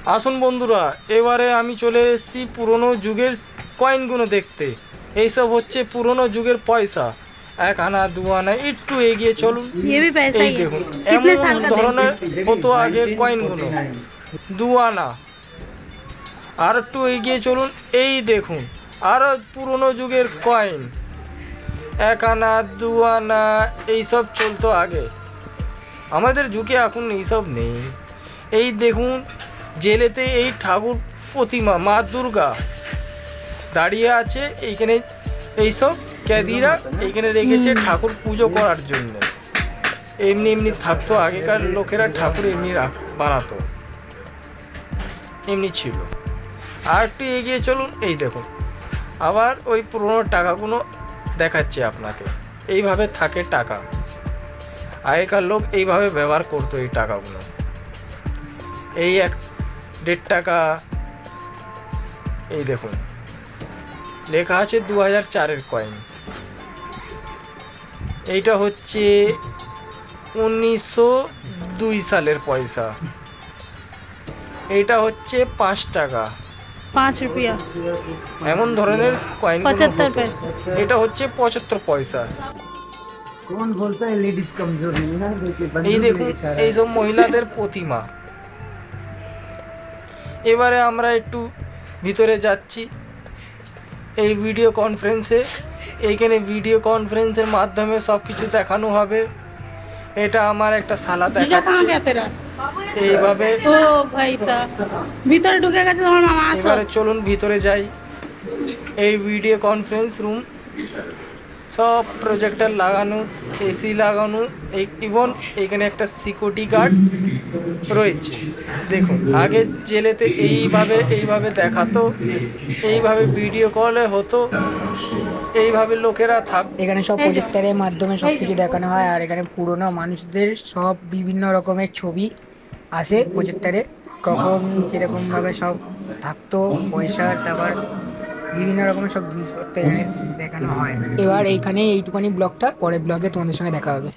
আসুন বন্ধুরা, এবারে আমি চলে এসেছি পুরনো যুগের কয়েনগুলো দেখতে। এইসব হচ্ছে পুরনো যুগের পয়সা, 1 আনা 2 আনা। একটু এগিয়ে চলুন, ये भी पैसा এই ही है। দেখুন कितने এমন साल का ধরনের देखो। হতো আগের কয়েনগুলো। 2 আনা। আর একটু এগিয়ে চলুন, এই দেখুন আরও পুরনো যুগের কয়েন, 1 আনা 2 আনা। এইসব চলতো আগে, আমাদের যুগে এখন এইসব নেই। এই দেখুন জেলেতে এই ঠাকুর প্রতিমা মা দুর্গা দাঁড়িয়ে আছে এইখানে। এইসব ক্যাদিরা এইখানে রেখেছে ঠাকুর পুজো করার জন্য। এমনি এমনি থাকতো আগেকার লোকেরা, ঠাকুর এমনি বানাতো, এমনি ছিল। আর একটু এগিয়ে চলুন, এই দেখুন আবার ওই পুরোনো টাকাগুলো দেখাচ্ছে আপনাকে। এইভাবে থাকে টাকা, আগেকার লোক এইভাবে ব্যবহার করতো এই টাকাগুলো। এই 1.5 টাকা, এই দেখুন লেখা আছে 2004-এর কয়েন। এইটা হচ্ছে 1902 সালের পয়সা। এইটা হচ্ছে 5 টাকা। 5 रुपया। এমন ধরনের কয়েনগুলো 75 হতো। पैसे। এটা হচ্ছে 75 পয়সা। कौन बोलता है लेडीज कमजोर नहीं है देखिए এই बंदूक দেখুন लेके खड़ा है। এইসব মহিলাদের প্রতিমা। এবারে আমরা একটু ভিতরে যাচ্ছি এই ভিডিও কনফারেন্সে। এইখানে ভিডিও কনফারেন্সের মাধ্যমে সব কিছু দেখানো হবে। এটা আমার একটা শালা जीजा कहाँ দেখাচ্ছে गया तेरा? এইভাবে। ओ भाई साहब, भीतर ढुके गেছে তোমার মামা। আসো। এবারে চলুন ভিতরে যাই। এই ভিডিও কনফারেন্স রুম, সব প্রজেক্টর লাগানো, এসি লাগানো, ইভন এখানে একটা সিকিউরিটি গার্ড রয়েছে। দেখুন আগে জেলেতে এইভাবে দেখাতো, এইভাবে ভিডিও কলে হতো, এইভাবে লোকেরা থাক। এখানে সব প্রজেক্টরের মাধ্যমে সব কিছু দেখানো হয়। আর এখানে পুরোনো মানুষদের সব বিভিন্ন রকমের ছবি আসে প্রজেক্টরে, কখন কীরকমভাবে সব থাকতো, পয়সা, তারপর বিভিন্ন রকমের সব জিনিসপত্র এখানে দেখানো হয়। এবার এইখানে এইটুখানি ব্লগটা, পরের ব্লগে তোমাদের সঙ্গে দেখা হবে।